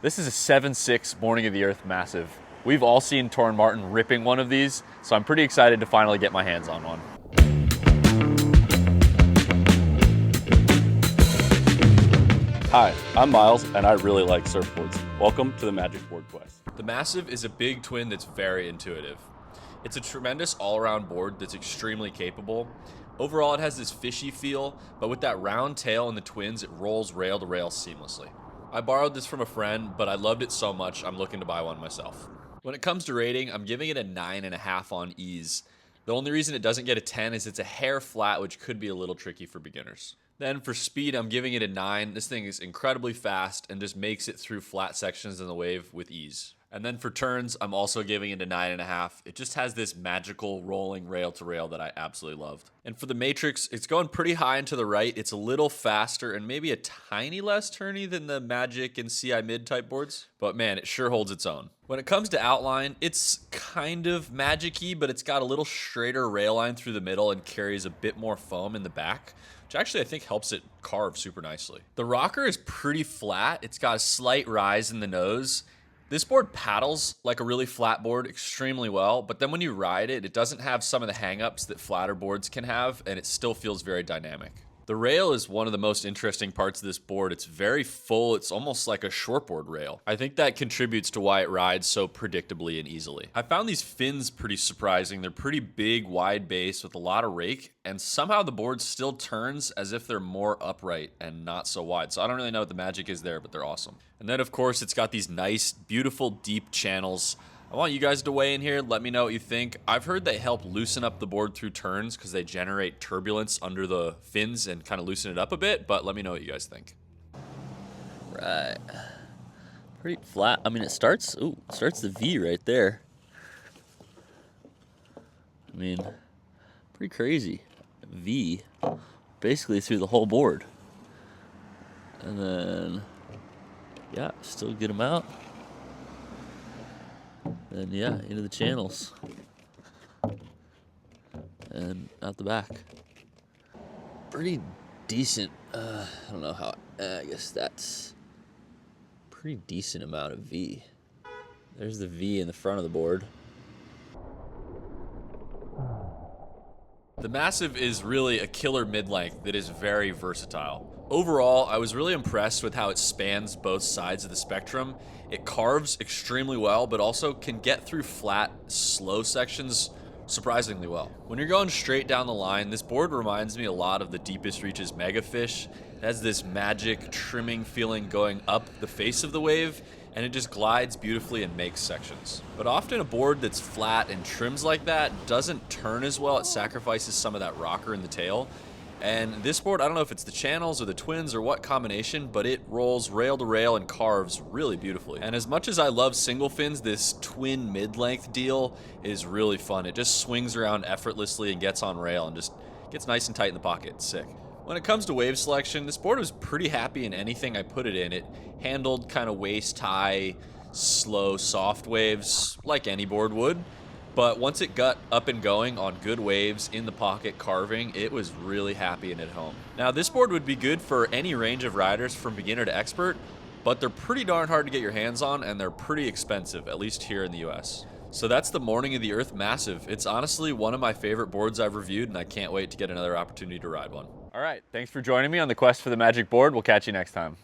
This is a 7.6 Morning of the Earth Massive. We've all seen Torren Martyn ripping one of these, so I'm pretty excited to finally get my hands on one. Hi, I'm Miles, and I really like surfboards. Welcome to the Magic Board Quest. The Massive is a big twin that's very intuitive. It's a tremendous all-around board that's extremely capable. Overall, it has this fishy feel, but with that round tail and the twins, it rolls rail to rail seamlessly. I borrowed this from a friend, but I loved it so much, I'm looking to buy one myself. When it comes to rating, I'm giving it a 9.5 on ease. The only reason it doesn't get a 10 is it's a hair flat, which could be a little tricky for beginners. Then for speed, I'm giving it a 9. This thing is incredibly fast and just makes it through flat sections in the wave with ease. And then for turns, I'm also giving it a 9.5. It just has this magical rolling rail to rail that I absolutely loved. And for the matrix, it's going pretty high and to the right. It's a little faster and maybe a tiny less turny than the Magic and CI mid type boards. But man, it sure holds its own. When it comes to outline, it's kind of magic-y, but it's got a little straighter rail line through the middle and carries a bit more foam in the back, which actually I think helps it carve super nicely. The rocker is pretty flat. It's got a slight rise in the nose. This board paddles like a really flat board extremely well, but then when you ride it, it doesn't have some of the hang-ups that flatter boards can have, and it still feels very dynamic. The rail is one of the most interesting parts of this board. It's very full. It's almost like a shortboard rail. I think that contributes to why it rides so predictably and easily. I found these fins pretty surprising. They're pretty big, wide base with a lot of rake, and somehow the board still turns as if they're more upright and not so wide. So I don't really know what the magic is there, but they're awesome. And then, of course, it's got these nice, beautiful, deep channels. I want you guys to weigh in here. Let me know what you think. I've heard they help loosen up the board through turns because they generate turbulence under the fins and kind of loosen it up a bit, but let me know what you guys think. Right. Pretty flat. I mean, it starts the V right there. I mean, pretty crazy. V basically through the whole board. And then, yeah, still get them out. And yeah, into the channels. And out the back. Pretty decent. I don't know how, I guess that's pretty decent amount of V. There's the V in the front of the board. The Massive is really a killer mid-length that is very versatile. Overall, I was really impressed with how it spans both sides of the spectrum. It carves extremely well, but also can get through flat, slow sections surprisingly well. When you're going straight down the line, this board reminds me a lot of the Deepest Reaches Megafish. It has this magic trimming feeling going up the face of the wave, and it just glides beautifully and makes sections. But often a board that's flat and trims like that doesn't turn as well. It sacrifices some of that rocker in the tail. And this board, I don't know if it's the channels or the twins or what combination, but it rolls rail to rail and carves really beautifully. And as much as I love single fins, this twin mid-length deal is really fun. It just swings around effortlessly and gets on rail and just gets nice and tight in the pocket. It's sick. When it comes to wave selection, this board was pretty happy in anything I put it in. It handled kind of waist-high, slow, soft waves like any board would. But once it got up and going on good waves, in the pocket, carving, it was really happy and at home. Now, this board would be good for any range of riders from beginner to expert, but they're pretty darn hard to get your hands on, and they're pretty expensive, at least here in the US. So that's the Morning of the Earth Massive. It's honestly one of my favorite boards I've reviewed, and I can't wait to get another opportunity to ride one. All right, thanks for joining me on the quest for the Magic Board. We'll catch you next time.